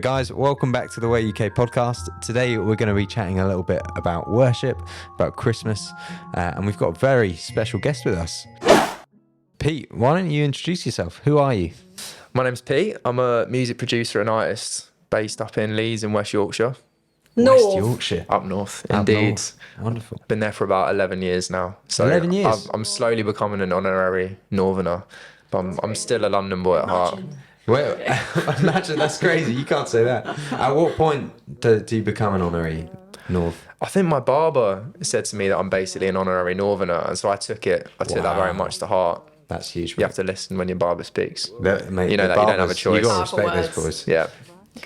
Guys, welcome back to the Way UK podcast. Today we're going to be chatting a little bit about worship, about Christmas, and we've got a very special guest with us. Pete, why don't you introduce yourself? Who are you? My name's Pete. I'm a music producer and artist based up in Leeds in West Yorkshire. West Yorkshire. Up north, Up indeed. north. Wonderful. Been there for about 11 years now. So 11 years? I'm slowly becoming an honorary northerner, but I'm still a London boy at heart. Well, imagine, that's crazy. You can't say that. At what point do you become an honorary North? I think my barber said to me that I'm basically an honorary northerner, and so I took that very much to heart. That's huge. You have to listen when your barber speaks. Mate, you know that you don't have a choice. You got to respect those boys. Yeah,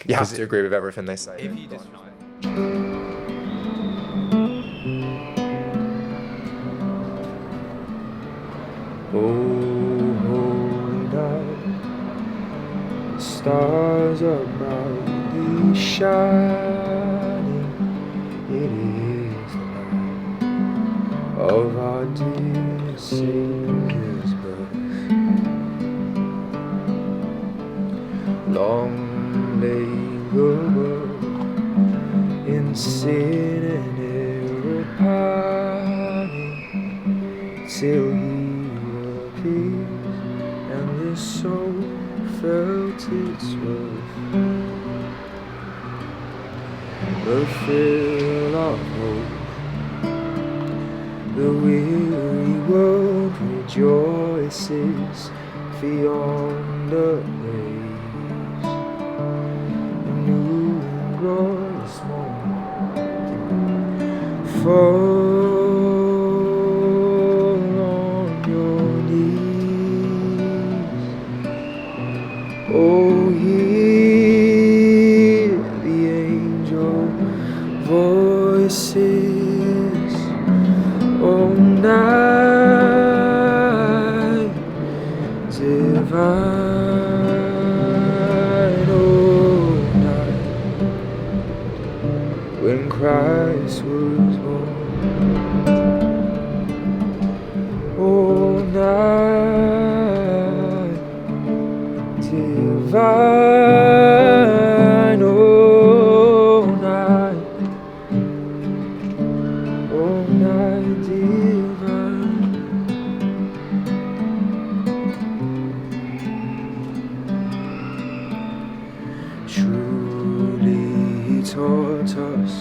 you have to agree with everything they say. If you just... Oh, holy night, the stars are brightly shining. It is the night of our dear Savior's birth. Long lay the world in sin and error pining, till He and the soul felt its worth. The thrill of hope, the weary world rejoices beyond the waves. A new and glorious morning. Oh, hear the angel voices, oh, night divine, oh, night when Christ was born, oh, night divine, oh night divine. Truly He taught us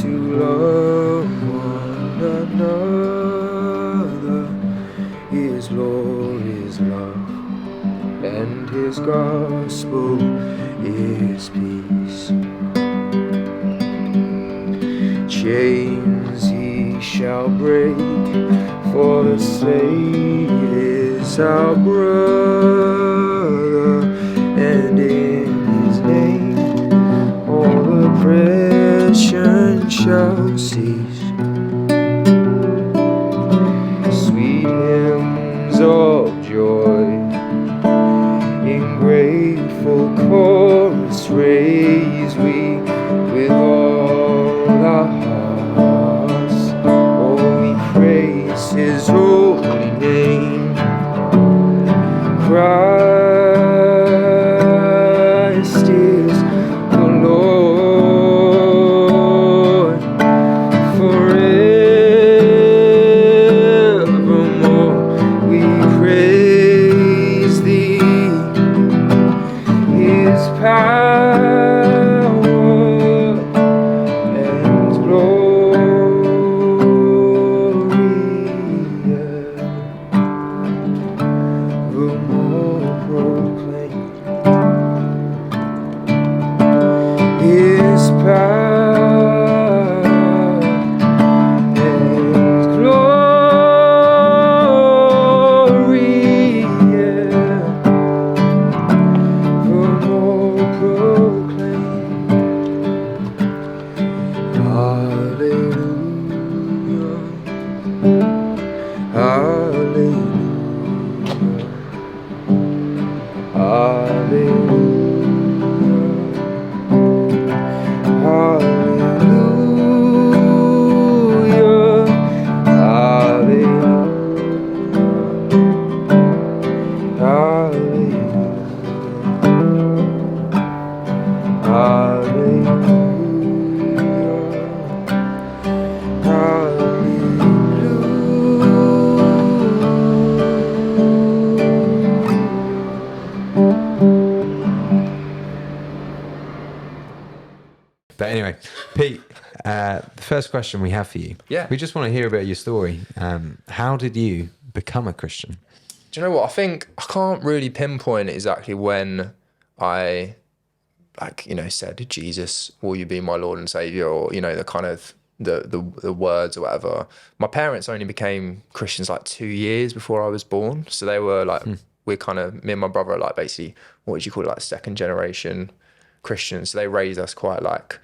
to love one another. His law is love, and His gospel is peace. Chains He shall break, for the slave is our brother, and in His name all oppression shall cease. Sweet hymns of joy in grateful chorus raise we with all our hearts. Oh, we praise His holy name. Christ is the Lord forevermore. We praise Thee. His power and glory evermore proclaim. His power and glory evermore proclaim. Hallelujah, hallelujah, hallelujah, hallelujah. But anyway, Pete, the first question we have for you. Yeah. We just want to hear about your story. How did you become a Christian? Do you know what? I think I can't really pinpoint exactly when I, like, you know, said, Jesus, will you be my Lord and Savior? Or, you know, the kind of the words or whatever. My parents only became Christians like 2 years before I was born. So they were like, we're kind of, me and my brother are like basically, what would you call it? Like second generation Christians. So they raised us quite like,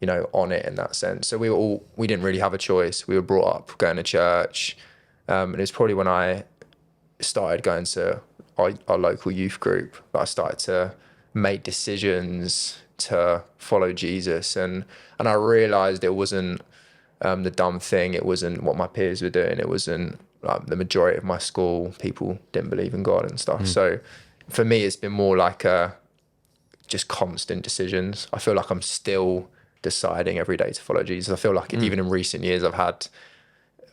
you know, on it in that sense. So we didn't really have a choice. We were brought up going to church. And it was probably when I started going to our local youth group that I started to make decisions to follow Jesus. And I realized it wasn't the dumb thing. It wasn't what my peers were doing. It wasn't like the majority of my school, people didn't believe in God and stuff. So for me, it's been more like just constant decisions. I feel like I'm still deciding every day to follow Jesus. I feel like even in recent years, I've had,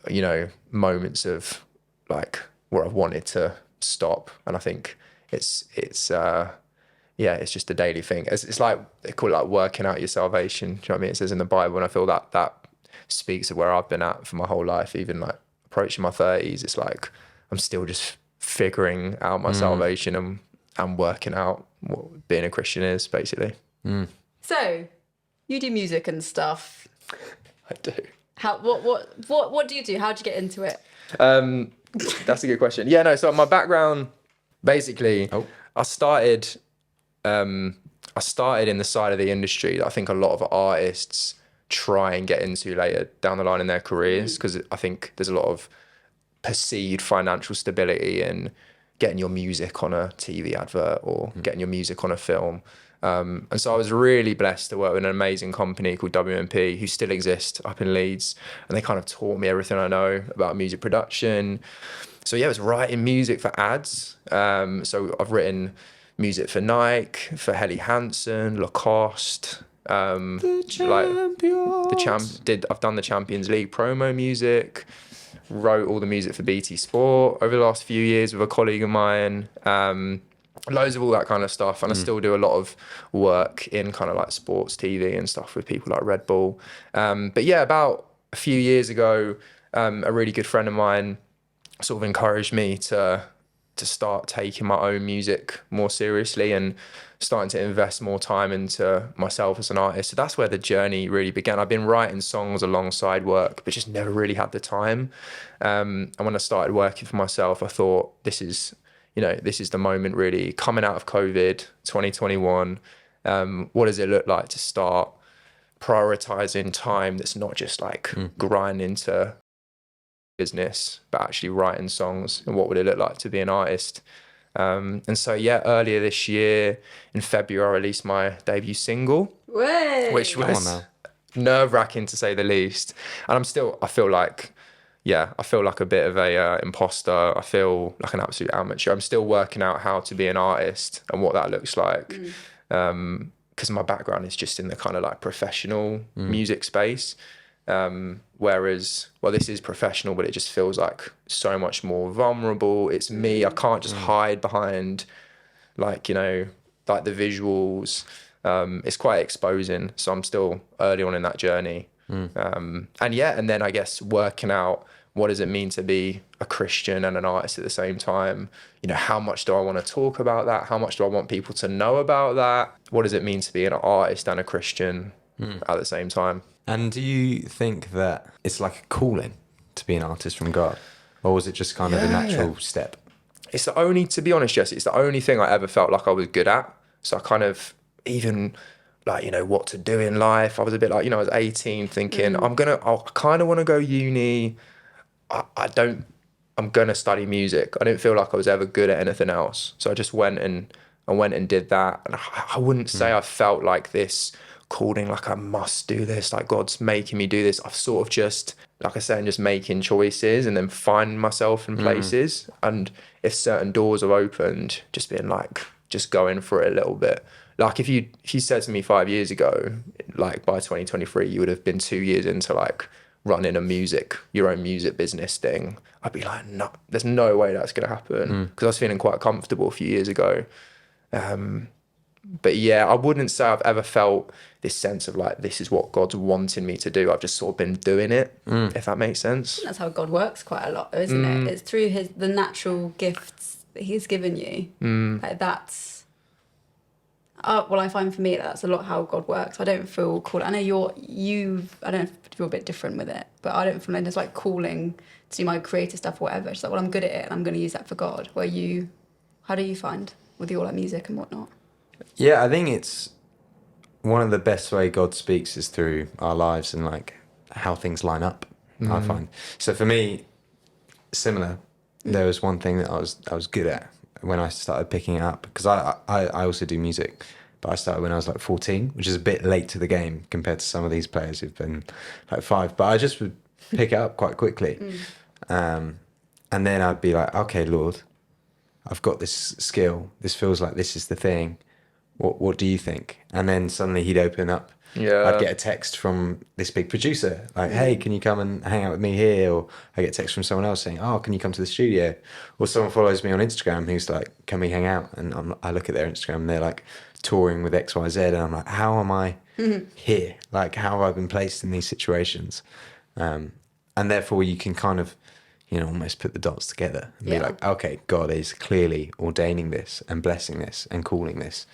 you know, moments of like where I've wanted to stop. And I think it's just a daily thing. It's like, they call it like working out your salvation. Do you know what I mean? It says in the Bible, and I feel that speaks of where I've been at for my whole life, even like approaching my 30s. It's like, I'm still just figuring out my salvation and working out what being a Christian is, basically. So, you do music and stuff. I do. What do you do? How'd you get into it? That's a good question. Yeah, no, so my background, basically, I started in the side of the industry that I think a lot of artists try and get into later down the line in their careers, because I think there's a lot of perceived financial stability in getting your music on a TV advert or getting your music on a film. And so I was really blessed to work with an amazing company called WMP, who still exists up in Leeds. And they kind of taught me everything I know about music production. So yeah, I was writing music for ads. So I've written music for Nike, for Helly Hansen, Lacoste. I've done the Champions League promo music, wrote all the music for BT Sport over the last few years with a colleague of mine. Loads of all that kind of stuff. And I still do a lot of work in kind of like sports TV and stuff with people like Red Bull. But yeah, about a few years ago, a really good friend of mine sort of encouraged me to start taking my own music more seriously and starting to invest more time into myself as an artist. So that's where the journey really began. I've been writing songs alongside work, but just never really had the time. And when I started working for myself, I thought this is the moment really, coming out of COVID, 2021. What does it look like to start prioritizing time that's not just like grinding into business, but actually writing songs? And what would it look like to be an artist? And so, yeah, earlier this year in February, I released my debut single, which was nerve-wracking to say the least. And I feel like a bit of a imposter. I feel like an absolute amateur. I'm still working out how to be an artist and what that looks like. Because my background is just in the kind of like professional music space. Whereas, well, this is professional, but it just feels like so much more vulnerable. It's me. I can't just hide behind like, you know, like the visuals. It's quite exposing. So I'm still early on in that journey. And then I guess working out, what does it mean to be a Christian and an artist at the same time? You know, how much do I want to talk about that? How much do I want people to know about that? What does it mean to be an artist and a Christian at the same time? And do you think that it's like a calling to be an artist from God? Or was it just kind of a natural step? It's the only, to be honest, Jesse, it's the only thing I ever felt like I was good at. So I kind of, even like, you know, what to do in life. I was a bit like, you know, I was 18 thinking, I kind of want to go uni. I'm going to study music. I didn't feel like I was ever good at anything else. So I just went and did that. And I wouldn't say I felt like this calling, like I must do this, like God's making me do this. I've sort of just, like I said, just making choices and then finding myself in places. And if certain doors have opened, just being like, just going for it a little bit. like if you said to me 5 years ago, like by 2023 you would have been 2 years into like running your own music business thing, I'd be like, no, there's no way that's going to happen, because I was feeling quite comfortable a few years ago. But yeah, I wouldn't say I've ever felt this sense of like, this is what God's wanting me to do. I've just sort of been doing it, if that makes sense. That's how God works quite a lot, isn't it? It's through the natural gifts that He's given you. Like that's. Well, I find for me that's a lot how God works. I don't feel called. I know I don't know if you're a bit different with it, but I don't feel like there's like calling to do my creative stuff or whatever. It's like, well, I'm good at it and I'm going to use that for God. How do you find with your like music and whatnot? Yeah, I think it's one of the best way God speaks is through our lives and like how things line up. I find. So for me, similar. There was one thing that I was good at when I started picking it up, because I also do music, but I started when I was like 14, which is a bit late to the game compared to some of these players who've been like 5. But I just would pick it up quite quickly, and then I'd be like, okay, Lord, I've got this skill. This feels like this is the thing. What do you think? And then suddenly he'd open up. Yeah. I'd get a text from this big producer like, hey, can you come and hang out with me here? Or I get a text from someone else saying, oh, can you come to the studio? Or someone follows me on Instagram who's like, can we hang out? And I look at their Instagram and they're like touring with XYZ, and I'm like, how am I here? Like, how have I been placed in these situations? And therefore you can kind of, almost put the dots together and be like, okay, God is clearly ordaining this and blessing this and calling this.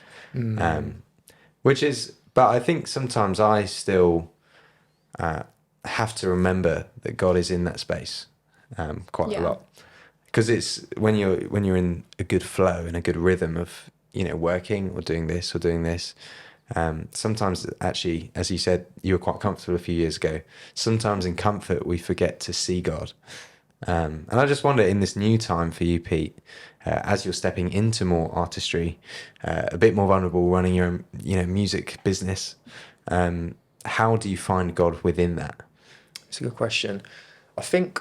But I think sometimes I still have to remember that God is in that space quite a lot, because it's when you're in a good flow and a good rhythm of working or doing this or doing this. Sometimes actually, as you said, you were quite comfortable a few years ago. Sometimes in comfort we forget to see God. And I just wonder, in this new time for you, Pete, as you're stepping into more artistry, a bit more vulnerable, running your own, music business, how do you find God within that? It's a good question. I think,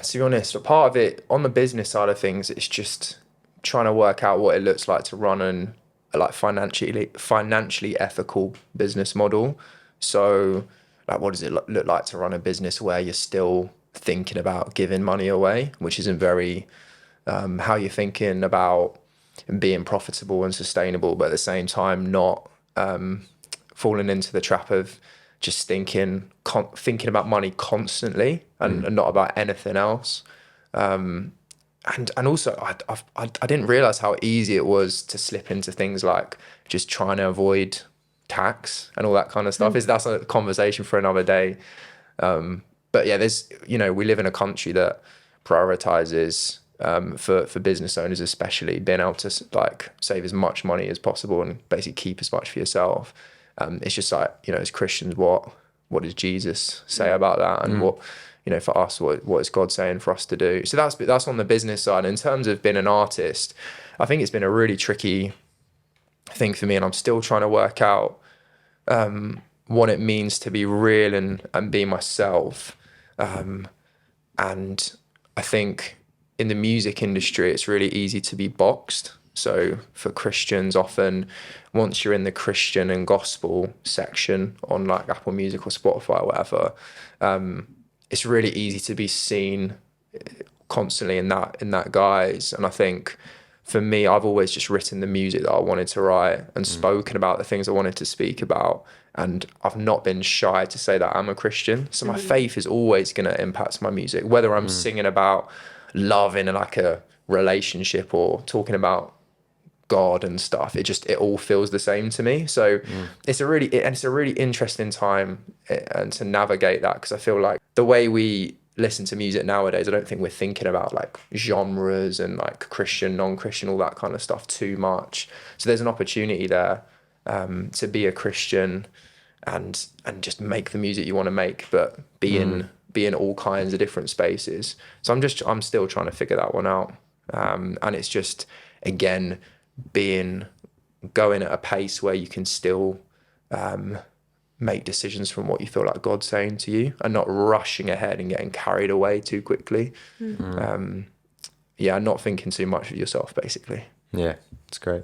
to be honest, a part of it on the business side of things, it's just trying to work out what it looks like to run a like financially ethical business model. So, like, what does it look like to run a business where you're still thinking about giving money away, which isn't very how you're thinking about being profitable and sustainable, but at the same time not falling into the trap of just thinking about money constantly and not about anything else. And also I didn't realize how easy it was to slip into things like just trying to avoid tax and all that kind of stuff. That's a conversation for another day. But yeah, we live in a country that prioritizes for business owners, especially, being able to like save as much money as possible and basically keep as much for yourself. It's just like, as Christians, what does Jesus say about that? And what, for us, what is God saying for us to do? So that's on the business side. In terms of being an artist, I think it's been a really tricky thing for me, and I'm still trying to work out what it means to be real and be myself. And I think in the music industry, it's really easy to be boxed. So for Christians, often once you're in the Christian and gospel section on like Apple Music or Spotify or whatever, it's really easy to be seen constantly in that guise. And I think for me, I've always just written the music that I wanted to write and spoken about the things I wanted to speak about. And I've not been shy to say that I'm a Christian. So my faith is always going to impact my music, whether I'm singing about love in like a relationship or talking about God and stuff. It all feels the same to me. So it's a really interesting time and to navigate that, because I feel like the way we listen to music nowadays, I don't think we're thinking about like genres and like Christian, non-Christian, all that kind of stuff too much. So there's an opportunity there to be a Christian and just make the music you want to make, but be in all kinds of different spaces. So I'm still trying to figure that one out. And it's just, again, going at a pace where you can still make decisions from what you feel like God's saying to you, and not rushing ahead and getting carried away too quickly. Not thinking too much of yourself, basically. Yeah, it's great.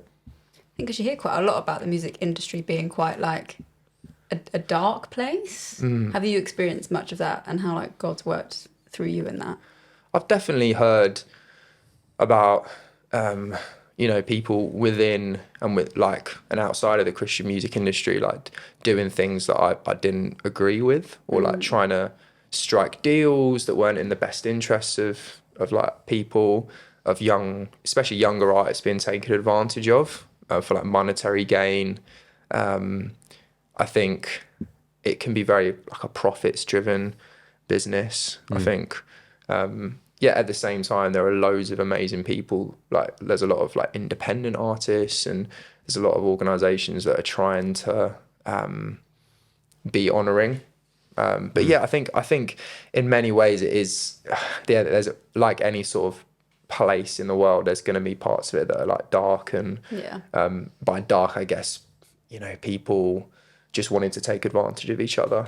think because you hear quite a lot about the music industry being quite like a dark place. Have you experienced much of that, and how like God's worked through you in that? I've definitely heard about people within and with like and outside of the Christian music industry, like doing things that I didn't agree with, or like trying to strike deals that weren't in the best interests of like people, of especially younger artists being taken advantage of for like monetary gain. I think it can be very like a profits driven business. I think at the same time, there are loads of amazing people. Like there's a lot of like independent artists, and there's a lot of organizations that are trying to be honoring. But yeah, I think in many ways it is, there's like any sort of place in the world, there's going to be parts of it that are like dark, and by dark, I guess, people just wanting to take advantage of each other.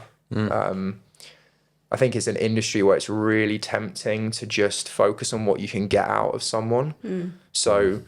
I think it's an industry where it's really tempting to just focus on what you can get out of someone. So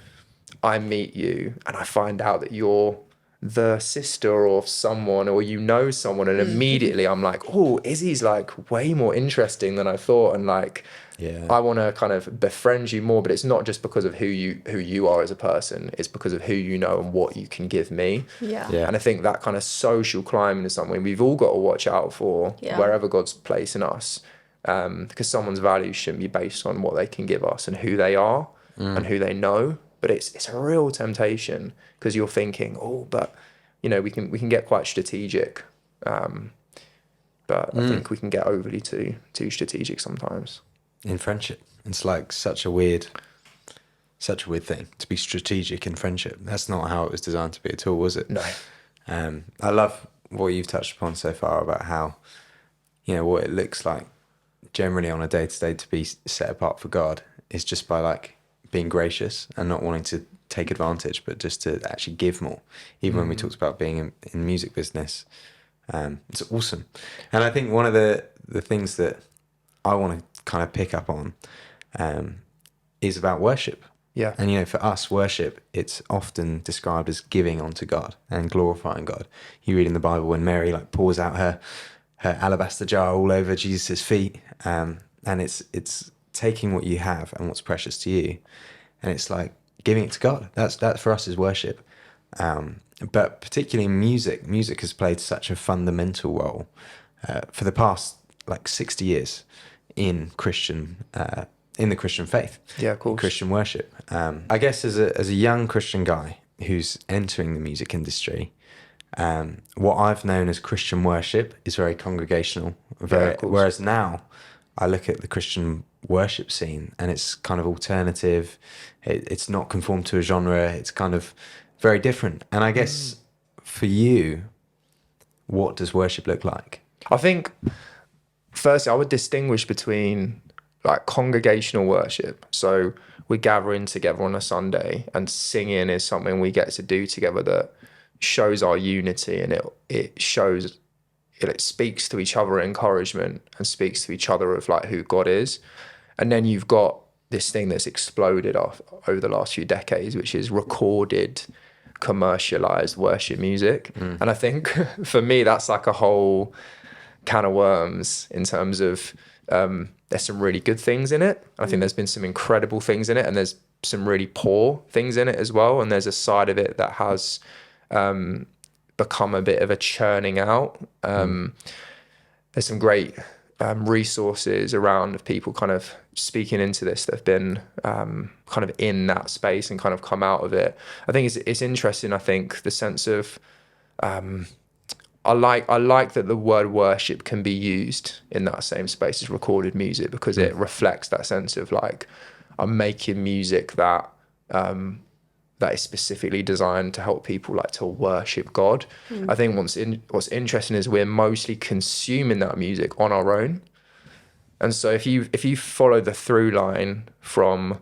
I meet you and I find out that you're the sister of someone, or someone, and immediately I'm like, oh, Izzy's like way more interesting than I thought, and like I want to kind of befriend you more. But it's not just because of who you are as a person, it's because of who you know and what you can give me. And I think that kind of social climbing is something we've all got to watch out for wherever God's placing us, because someone's value shouldn't be based on what they can give us and who they are and who they know. But it's a real temptation, because you're thinking, oh, but we can get quite strategic, but I think we can get overly too strategic sometimes. In friendship, it's like such a weird thing to be strategic in friendship. That's not how it was designed to be at all, was it? No. I love what you've touched upon so far about how, what it looks like generally on a day-to-day to be set apart for God is just by like being gracious and not wanting to take advantage, but just to actually give more. Even when we talked about being in the music business, it's awesome. And I think one of the things that I want to kind of pick up on is about worship. Yeah. And for us, worship, it's often described as giving unto God and glorifying God. You read in the Bible when Mary like pours out her alabaster jar all over Jesus' feet, and it's taking what you have and what's precious to you, and it's like giving it to God. That for us is worship. But particularly in music has played such a fundamental role for the past like 60 years in the Christian faith. Yeah, of course. Christian worship. I guess as a young Christian guy who's entering the music industry, what I've known as Christian worship is very congregational. Whereas now I look at the Christian worship scene and it's kind of alternative. It's not conformed to a genre. It's kind of very different. And I guess for you, what does worship look like? I think firstly, I would distinguish between like congregational worship. So we're gathering together on a Sunday, and singing is something we get to do together that shows our unity, and it speaks to each other encouragement and speaks to each other of like who God is. And then you've got this thing that's exploded off over the last few decades, which is recorded, commercialized worship music. And I think for me, that's like a whole can of worms in terms of there's some really good things in it. I think there's been some incredible things in it, and there's some really poor things in it as well. And there's a side of it that has become a bit of a churning out. There's some great resources around of people kind of speaking into this that have been kind of in that space and kind of come out of it. I think it's interesting. I think the sense of I like that the word worship can be used in that same space as recorded music, because it reflects that sense of like, I'm making music that is specifically designed to help people like to worship God. I think what's interesting is we're mostly consuming that music on our own. And so if you follow the through line from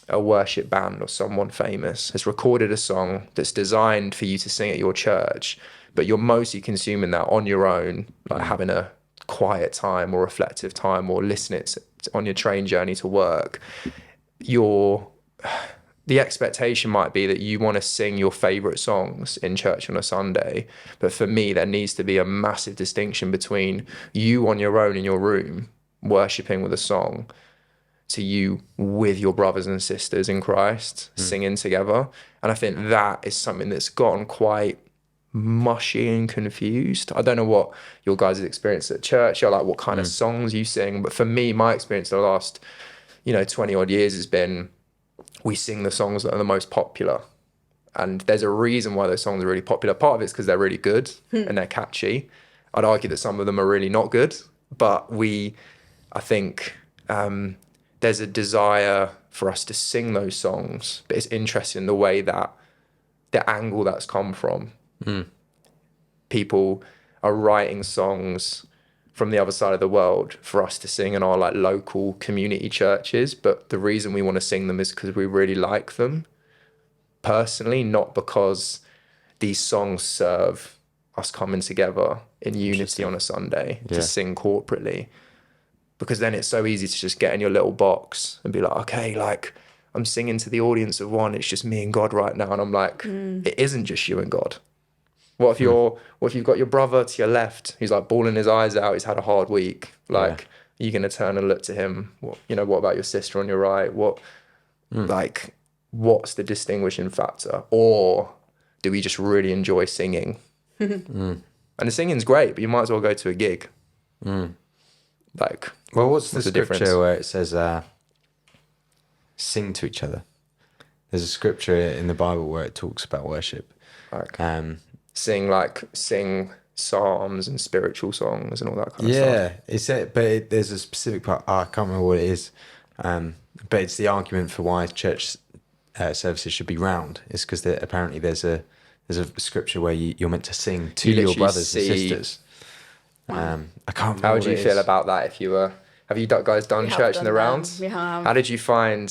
a worship band or someone famous has recorded a song that's designed for you to sing at your church, but you're mostly consuming that on your own, like having a quiet time or reflective time or listening on your train journey to work, you're the expectation might be that you want to sing your favorite songs in church on a Sunday. But for me, there needs to be a massive distinction between you on your own in your room, worshiping with a song, to you with your brothers and sisters in Christ, singing together. And I think that is something that's gotten quite mushy and confused. I don't know what your guys' experience at church are, like what kind of songs you sing. But for me, my experience the last, 20 odd years has been, we sing the songs that are the most popular. And there's a reason why those songs are really popular. Part of it's because they're really good and they're catchy. I'd argue that some of them are really not good, but I think there's a desire for us to sing those songs, but it's interesting the way that the angle that's come from. People are writing songs from the other side of the world for us to sing in our like local community churches, but the reason we want to sing them is because we really like them personally, not because these songs serve us coming together in unity on a Sunday to sing corporately. Because then it's so easy to just get in your little box and be like, okay, like I'm singing to the audience of one, it's just me and God right now. And I'm like, it isn't just you and God. What if you've got your brother to your left who's like bawling his eyes out, he's had a hard week, like are you gonna turn and look to him? What about your sister on your right? What's the distinguishing factor? Or do we just really enjoy singing? And the singing's great, but you might as well go to a gig. What's the scripture where it says sing to each other? There's a scripture in the Bible where it talks about worship. Sing psalms and spiritual songs and all that kind of stuff. There's a specific part. I can't remember what it is, but it's the argument for why church services should be round. It's because apparently there's a scripture where you're meant to sing to your brothers and sisters. I can't remember. How would you feel about that if you were? Have you guys done church in the round? We have. How did you find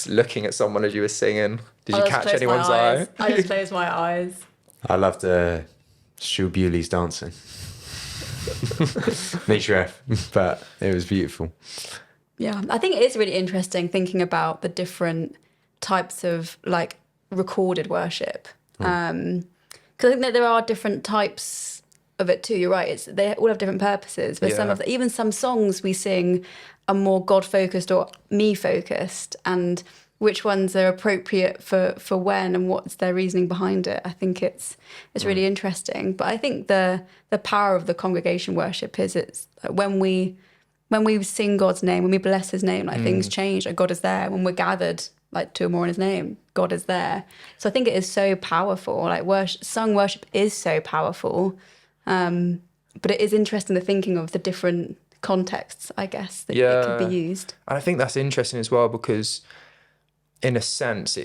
looking at someone as you were singing? Did you catch anyone's eye? I just closed my eyes. I loved Stu Bewley's dancing. Niche ref, but it was beautiful. Yeah, I think it is really interesting thinking about the different types of like recorded worship. Because I think that there are different types of it too. You're right. They all have different purposes. But even some songs we sing are more God focused or me focused, and which ones are appropriate for when and what's their reasoning behind it. I think it's really interesting. But I think the power of the congregation worship is it's when we sing God's name, when we bless his name, like things change, like God is there. When we're gathered, like two or more in his name, God is there. So I think it is so powerful. Like sung worship is so powerful. But it is interesting the thinking of the different contexts, I guess, that it could be used. And I think that's interesting as well because in a sense,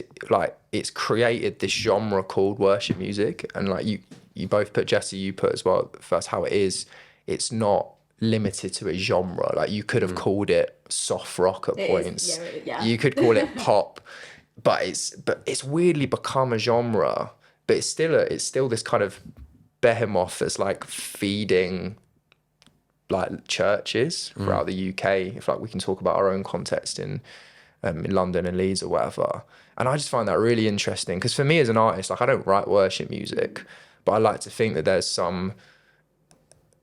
it's created this genre called worship music. And like you both put, Jesse, you put as well, that's how it is. It's not limited to a genre. Like you could have called it soft rock at points. You could call it pop, but it's weirdly become a genre. But it's still this kind of behemoth that's like feeding like churches throughout the UK. If like we can talk about our own context in London and Leeds or whatever. And I just find that really interesting because for me as an artist, like I don't write worship music, but I like to think that there's some,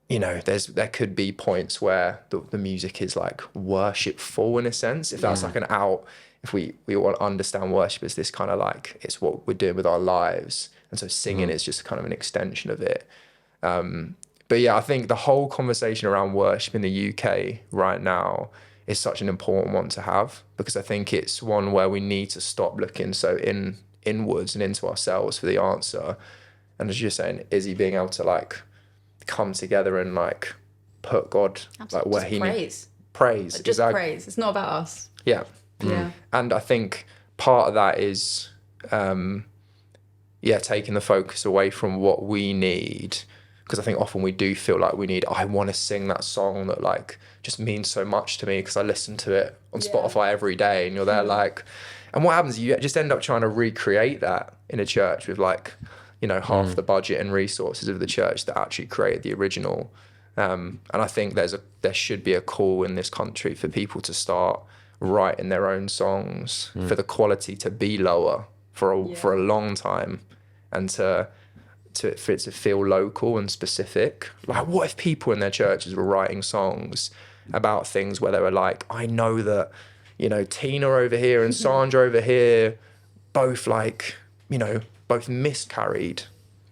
there could be points where the music is like worshipful in a sense. If that's like if we want to understand worship as this kind of like, it's what we're doing with our lives. And so singing is just kind of an extension of it. But yeah, I think the whole conversation around worship in the UK right now is such an important one to have because I think it's one where we need to stop looking so inwards and into ourselves for the answer. And as you're saying, Izzy being able to like come together and like put God like where he needs praise. Just exactly. Praise. It's not about us. Yeah. Yeah. And I think part of that is taking the focus away from what we need. Because I think often we do feel like I want to sing that song that like just means so much to me because I listen to it on Spotify every day and you're there like, and what happens is you just end up trying to recreate that in a church with like, half the budget and resources of the church that actually created the original. And I think there should be a call in this country for people to start writing their own songs for the quality to be lower for a long time, and for it to feel local and specific. Like, what if people in their churches were writing songs about things where they were like, I know that, you know, Tina over here and Sandra over here both, like, you know, both miscarried.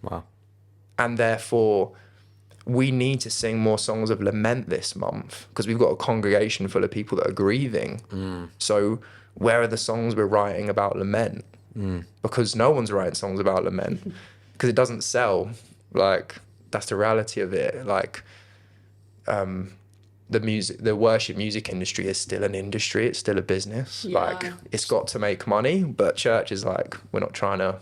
Wow. And therefore, we need to sing more songs of lament this month because we've got a congregation full of people that are grieving. So where are the songs we're writing about lament? Because no one's writing songs about lament because it doesn't sell. Like, that's the reality of it. Like, the worship music industry is still an industry. It's still a business. Yeah. Like, it's got to make money, but church is like, we're not trying to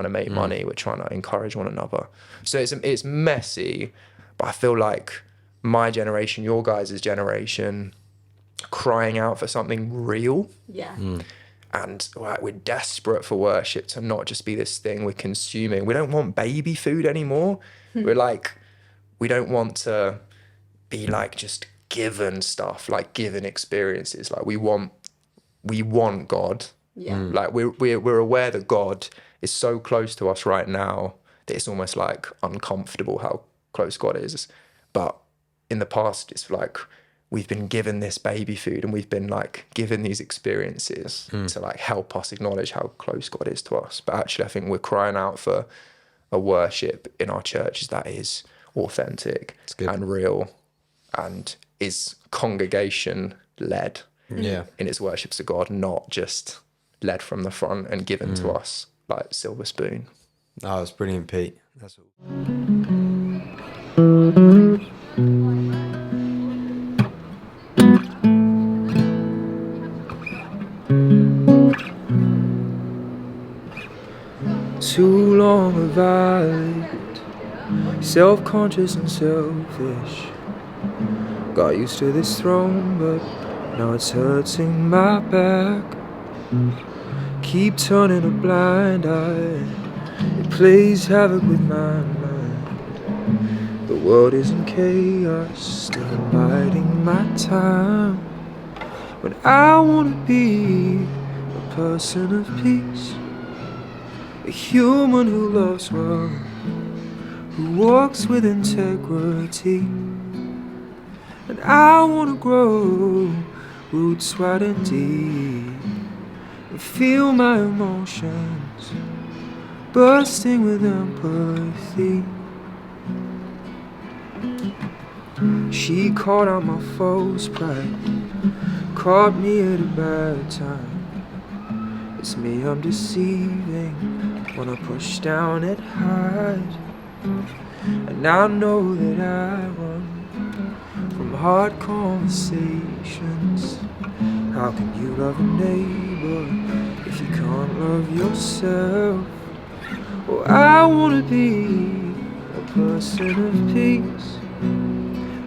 make money. We're trying to encourage one another. So it's messy, but I feel like my generation, your guys' generation, crying out for something real. Yeah. And like, we're desperate for worship to not just be this thing we're consuming. We don't want baby food anymore. We're like, we don't want to be like just given stuff, like given experiences. Like, we want God. Yeah. Like, we're aware that God is so close to us right now that it's almost like uncomfortable how close God is. But in the past, it's like we've been given this baby food and we've been like given these experiences to like help us acknowledge how close God is to us. But actually, I think we're crying out for a worship in our churches that is authentic and real and is congregation led in its worship to God, not just led from the front and given to us like silver spoon. Oh, that's brilliant, Pete. That's all. Too long have I lived self-conscious and selfish. Got used to this throne, but now it's hurting my back. Keep turning a blind eye, it plays havoc with my mind. The world is in chaos, still biding my time. When I wanna be a person of peace, a human who loves well, who walks with integrity. And I wanna grow roots wide and deep, and feel my emotions bursting with empathy. She caught out my false pride, caught me at a bad time. It's me I'm deceiving when I push down and hide. And I know that I run from hard conversations. How can you love a neighbor if you can't love yourself? Oh, I wanna be a person of peace,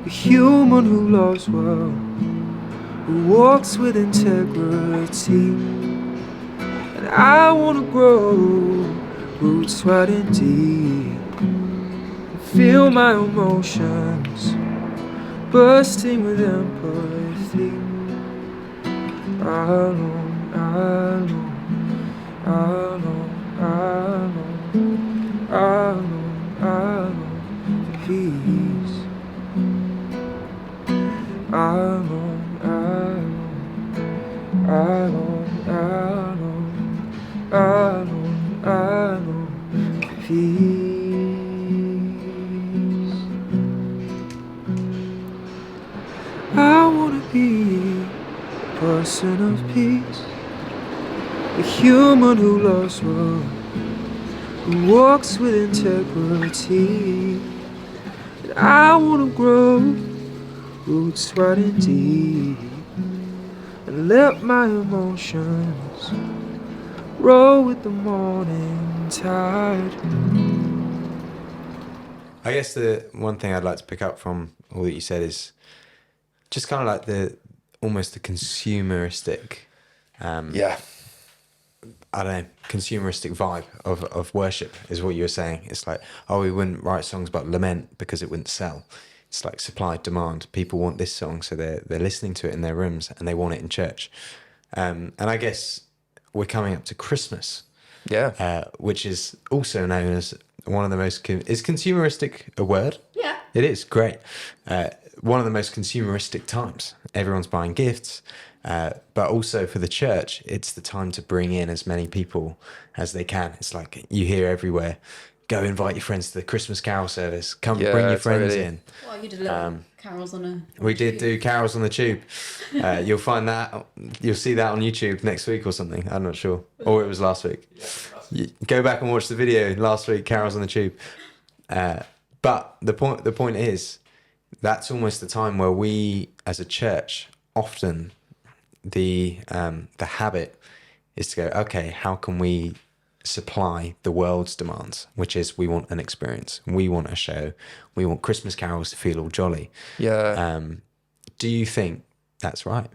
a human who loves well, who walks with integrity. And I wanna grow roots wide and deep, and feel my emotions bursting with empathy. I know peace. I know peace. I wanna be a person of peace, a human who loves well, who walks with integrity. And I wanna grow roots wide and deep, and let my emotions roll with the morning tide. I guess the one thing I'd like to pick up from all that you said is just kind of like almost the consumeristic, I don't know, consumeristic vibe of worship is what you were saying. It's like, oh, we wouldn't write songs about lament because it wouldn't sell. it's like supply demand. People want this song, so they're listening to it in their rooms and they want it in church. And I guess we're coming up to Christmas, which is also known as one of the most is consumeristic a word? Yeah. It is great. One of the most consumeristic times. Everyone's buying gifts, but also for the church, it's the time to bring in as many people as they can. It's like you hear everywhere, go invite your friends to the Christmas carol service. Come bring your friends in. Well, you did a little carols on a... We did do carols on the tube. You'll find that, you'll see that on YouTube next week or something. I'm not sure. Or it was last week. Go back and watch the video last week, carols on the tube. But the point is, that's almost the time where we, as a church, often the habit is to go, okay, how can we supply the world's demands, which is we want an experience, we want a show, we want Christmas carols to feel all jolly. Yeah. Do you think that's right?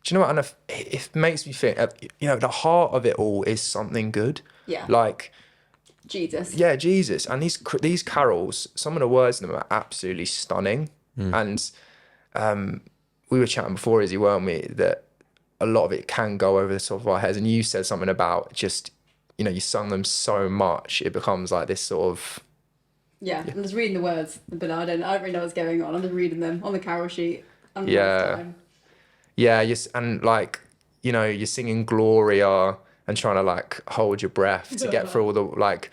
Do you know what? And it makes me think, the heart of it all is something good. Yeah. Like Jesus. Yeah, Jesus. And these carols, some of the words in them are absolutely stunning. And we were chatting before, Izzy, weren't we, that a lot of it can go over the top of our heads. And you said something about just, you sung them so much, it becomes like this sort of... Yeah, I'm just reading the words, but I don't really know what's going on. I'm just reading them on the carol sheet. Yeah, and like, you're singing Gloria and trying to like hold your breath to get through all the like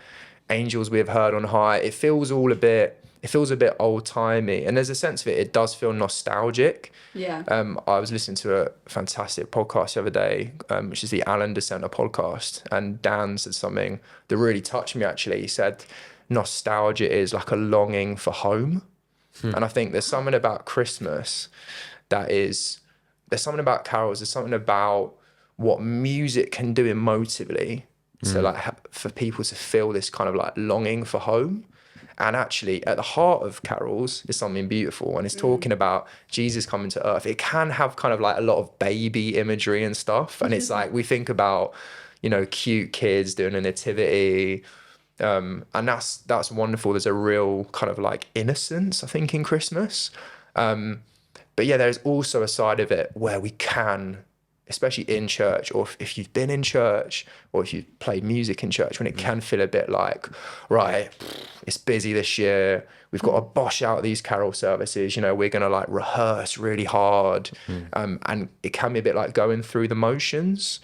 angels we have heard on high. It feels a bit old timey, and there's a sense of it. It does feel nostalgic. Yeah. I was listening to a fantastic podcast the other day, which is the Alan DeSenter podcast, and Dan said something that really touched me. Actually, he said, "Nostalgia is like a longing for home," and I think there's something about Christmas there's something about carols. There's something about what music can do emotively to like for people to feel this kind of like longing for home. And actually at the heart of carols is something beautiful, and it's talking about Jesus coming to earth. It can have kind of like a lot of baby imagery and stuff, and it's like we think about cute kids doing a nativity, and that's wonderful. There's a real kind of like innocence, I think, in Christmas, but yeah, there's also a side of it where we can, especially in church, or if you've been in church, or if you've played music in church, when it can feel a bit like, right, it's busy this year, we've got to bosh out these carol services, we're going to like rehearse really hard, and it can be a bit like going through the motions.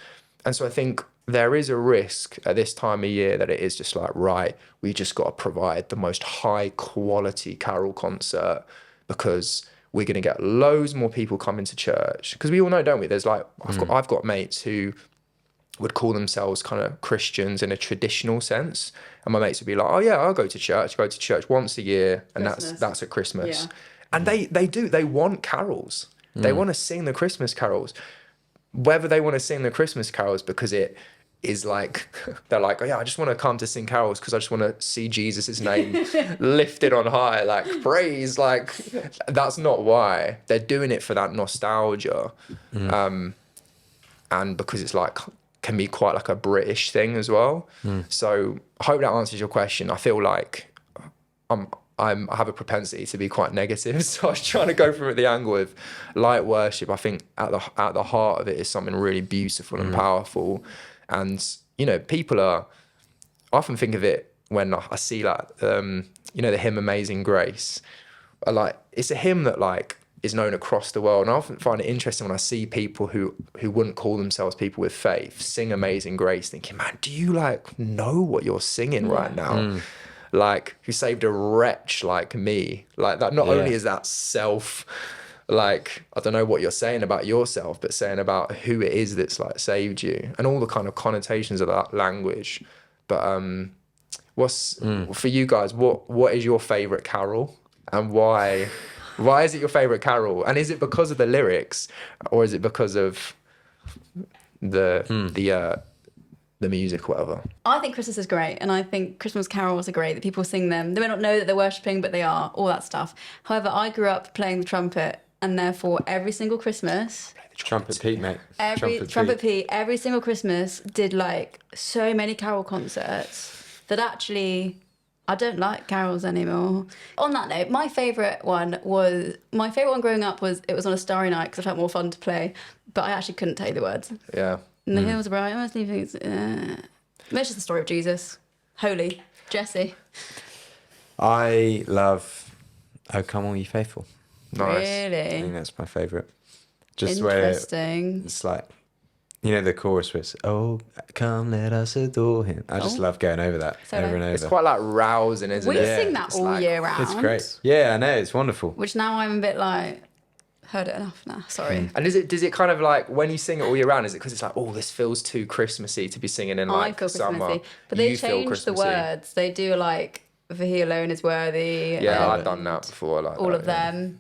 And so I think there is a risk at this time of year that it is just like, right, we just got to provide the most high quality carol concert, because we're going to get loads more people coming to church. Because we all know, don't we? There's like, I've got mates who would call themselves kind of Christians in a traditional sense. And my mates would be like, oh yeah, I'll go to church once a year. And that's at Christmas. Yeah. And they want carols. They want to sing the Christmas carols. Whether they want to sing the Christmas carols because it is like, they're like, oh yeah, I just want to come to sing carols because I just want to see Jesus' name lifted on high, like praise, like that's not why. They're doing it for that nostalgia. And because it's like, can be quite like a British thing as well. So I hope that answers your question. I feel like I have a propensity to be quite negative. So I was trying to go from the angle of light worship. I think at the heart of it is something really beautiful and powerful. And, people I often think of it when I see like, the hymn Amazing Grace, like it's a hymn that like is known across the world. And I often find it interesting when I see people who wouldn't call themselves people with faith sing Amazing Grace, thinking, man, do you like know what you're singing right now? Like, who saved a wretch like me? Like that, not only is that self, like, I don't know what you're saying about yourself, but saying about who it is that's like saved you and all the kind of connotations of that language. But what's for you guys, what is your favorite carol, and why is it your favorite carol? And is it because of the lyrics, or is it because of the music, whatever? I think Christmas is great, and I think Christmas carols are great, that people sing them. They may not know that they're worshipping, but they are, all that stuff. However, I grew up playing the trumpet, and therefore every single Christmas... Trumpet Pete, mate. Trumpet Pete, every single Christmas did like so many carol concerts that actually I don't like carols anymore. On that note, my favourite one growing up was It Was on a Starry Night because I felt more fun to play, but I actually couldn't tell you the words. Yeah. And the hills are bright, I must leave things. It's just the story of Jesus. Holy. Jesse. I love Oh Come All Ye Faithful. Nice. I Really? think that's my favourite. Just where Interesting. it's like, you know, the chorus was, "Oh, come, let us adore Him." I just love going over that So over and over. It's quite like rousing, isn't We it? sing that It's all like- year round. It's great. Yeah, I know. It's wonderful. Which now I'm a bit like, heard it enough now. Sorry. And does it kind of like, when you sing it all year round, is it because it's like, oh, this feels too Christmassy to be singing in I like feel summer? Christmassy. But they You feel changed the Christmassy. words. They do like, For He Alone Is Worthy. Yeah, and I've done that before. Like all that, of yeah. them.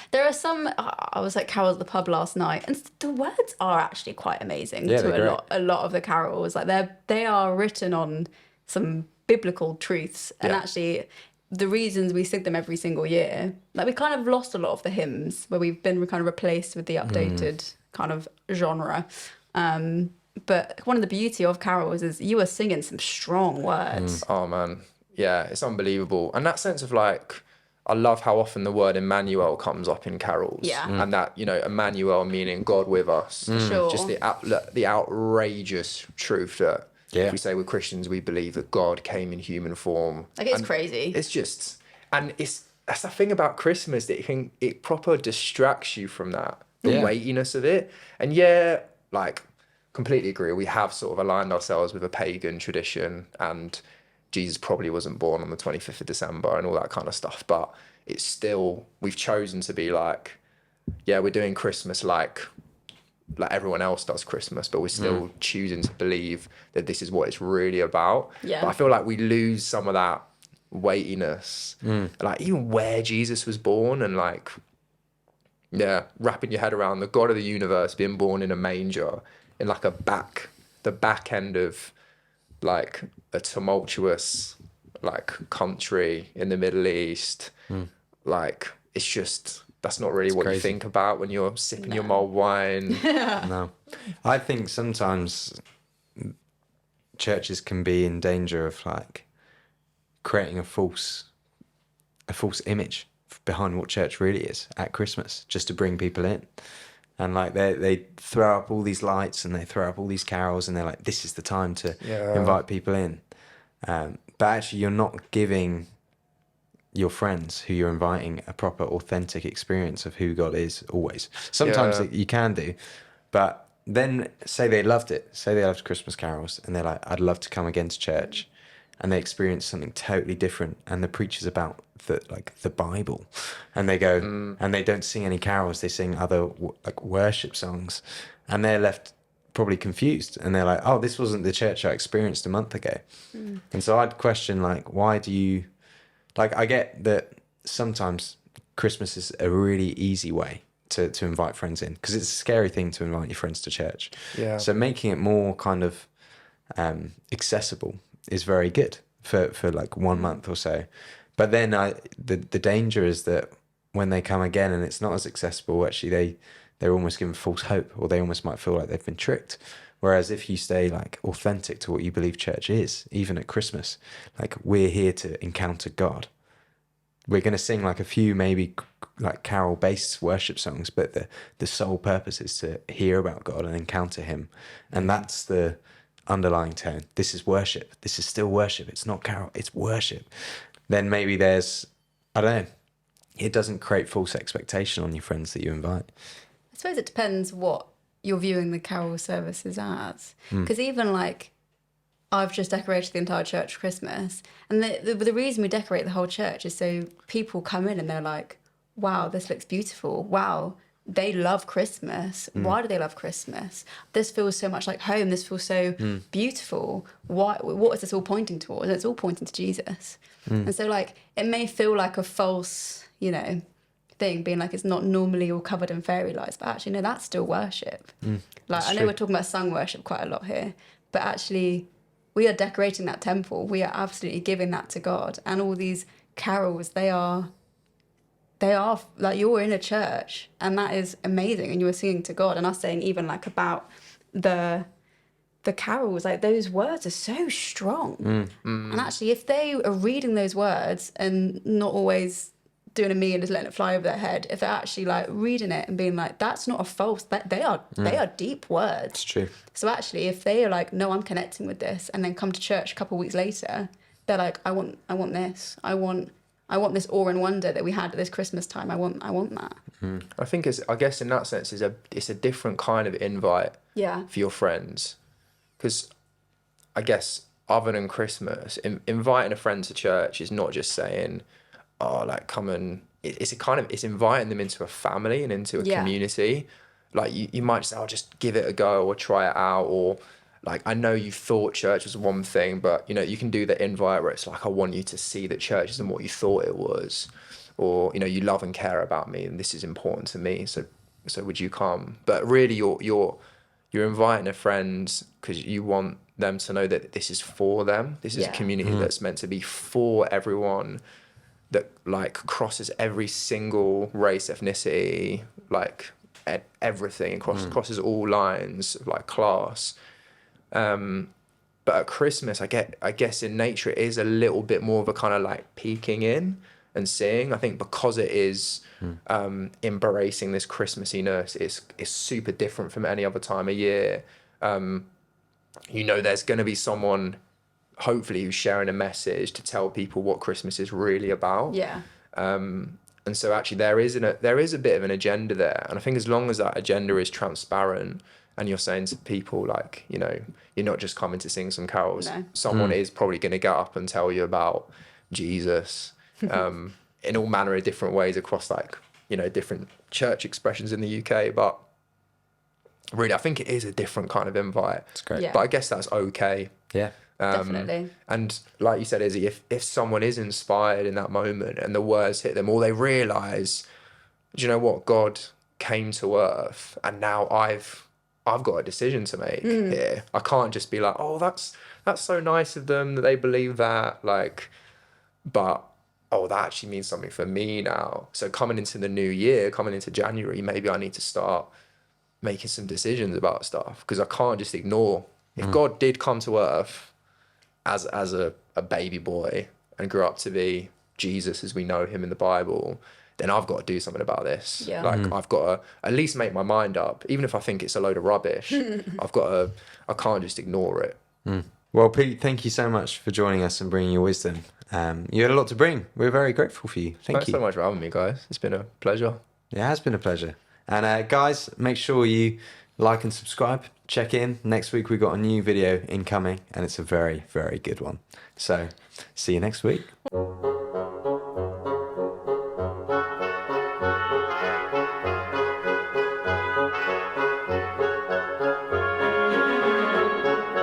There are some. I was at carols at the pub last night, and the words are actually quite amazing. Yeah, to they're great. a lot of the carols, like they are written on some biblical truths, and Yeah. actually, the reasons we sing them every single year, like we kind of lost a lot of the hymns where we've been kind of replaced with the updated kind of genre. But one of the beauty of carols is you are singing some strong words. Oh man, yeah, it's unbelievable. And that sense of like, I love how often the word Emmanuel comes up in carols. Yeah. And that, you know, Emmanuel meaning God with us. Sure. Just the outrageous truth that Yeah. if we say we're Christians, we believe that God came in human form. Like it's And crazy. It's just, and that's the thing about Christmas, that it proper distracts you from that, the Yeah. weightiness of it. And yeah, like, completely agree. We have sort of aligned ourselves with a pagan tradition, and Jesus probably wasn't born on the 25th of December and all that kind of stuff. But it's still, we've chosen to be like, yeah, we're doing Christmas like everyone else does Christmas, but we're still choosing to believe that this is what it's really about. Yeah. But I feel like we lose some of that weightiness, like even where Jesus was born, and like, yeah, wrapping your head around the God of the universe being born in a manger in like the back end of like a tumultuous like country in the Middle East. Like, it's just, that's not really what you crazy. think about when you're sipping your mulled wine. No, I think sometimes churches can be in danger of like creating a false image behind what church really is at Christmas, just to bring people in. And like they throw up all these lights and they throw up all these carols, and they're like, this is the time to invite people in. But actually, you're not giving your friends who you're inviting a proper, authentic experience of who God is always. Sometimes Yeah. you can do, but then say they loved it. Say they loved Christmas carols, and they're like, I'd love to come again to church. And they experience something totally different, and the preacher's about the Bible, and they go and they don't sing any carols, they sing other like worship songs, and they're left probably confused, and they're like, oh, this wasn't the church I experienced a month ago. And so I'd question, like, why do you, like, I get that sometimes Christmas is a really easy way to invite friends in, because it's a scary thing to invite your friends to church. Yeah. So making it more kind of accessible is very good for like 1 month or so. But then the danger is that when they come again and it's not as accessible, actually they're almost given false hope, or they almost might feel like they've been tricked. Whereas if you stay like authentic to what you believe church is, even at Christmas, like, we're here to encounter God. We're going to sing like a few maybe like carol based worship songs, but the sole purpose is to hear about God and encounter him. And that's the underlying tone. This is worship. This is still worship. It's not carol, it's worship. Then maybe there's, I don't know, it doesn't create false expectation on your friends that you invite. I suppose it depends what you're viewing the carol services as. Because even like, I've just decorated the entire church for Christmas, and the reason we decorate the whole church is so people come in and they're like, wow, this looks beautiful. Wow, they love Christmas. Why do they love Christmas? This feels so much like home. This feels so beautiful. What is this all pointing towards? And it's all pointing to Jesus. And so like, it may feel like a false, thing, being like it's not normally all covered in fairy lights, but actually no, that's still worship. Like, I know we're talking about sung worship quite a lot here, but actually we are decorating that temple. We are absolutely giving that to God. And all these carols, they are like, you're in a church, and that is amazing, and you are singing to God. And us saying even like about the the carols, like those words are so strong. And actually, if they are reading those words and not always doing a me and just letting it fly over their head, if they're actually like reading it and being like, that's not a false, that they are deep words. It's true. So actually, if they are like, no, I'm connecting with this, and then come to church a couple of weeks later, they're like, I want this. I want this awe and wonder that we had at this Christmas time. I want that. I think I guess in that sense, it's a different kind of invite Yeah. for your friends. Because I guess other than Christmas, inviting a friend to church is not just saying, oh, like come and it's inviting them into a family and into a community. Like you might say, oh, just give it a go or try it out, or like, I know you thought church was one thing, but you know, you can do the invite where it's like, I want you to see that church isn't what you thought it was, or, you know, you love and care about me and this is important to me. So would you come? But really you're inviting a friend because you want them to know that this is for them. This is a community that's meant to be for everyone, that like crosses every single race, ethnicity, like everything, crosses all lines of like class. But at Christmas, I guess in nature it is a little bit more of a kind of like peeking in and seeing. I think because it is embracing this Christmassiness, it's super different from any other time of year. You know, there's going to be someone, hopefully, who's sharing a message to tell people what Christmas is really about. Yeah. And so actually there is a bit of an agenda there. And I think as long as that agenda is transparent and you're saying to people like, you know, you're not just coming to sing some carols. No. Someone is probably going to get up and tell you about Jesus in all manner of different ways across like, you know, different church expressions in the UK. But really, I think it is a different kind of invite. It's great. Yeah. But I guess that's okay. Yeah. Definitely. And like you said, Izzy, if someone is inspired in that moment and the words hit them, or they realise, do you know what, God came to earth and now I've got a decision to make here. I can't just be like, oh, that's so nice of them that they believe that, like, but oh, that actually means something for me now. So coming into the new year, coming into January, maybe I need to start making some decisions about stuff, because I can't just ignore. If God did come to earth as a baby boy and grew up to be Jesus as we know him in the Bible, then I've got to do something about this. Yeah. Like I've got to at least make my mind up, even if I think it's a load of rubbish. I can't just ignore it. Well, Pete, thank you so much for joining us and bringing your wisdom. You had a lot to bring. We're very grateful for you. Thank Thanks you. so much for having me, guys. It's been a pleasure. It has been a pleasure. And guys, make sure you like and subscribe. Check in. Next week, we've got a new video incoming, and it's a very, very good one. So, see you next week.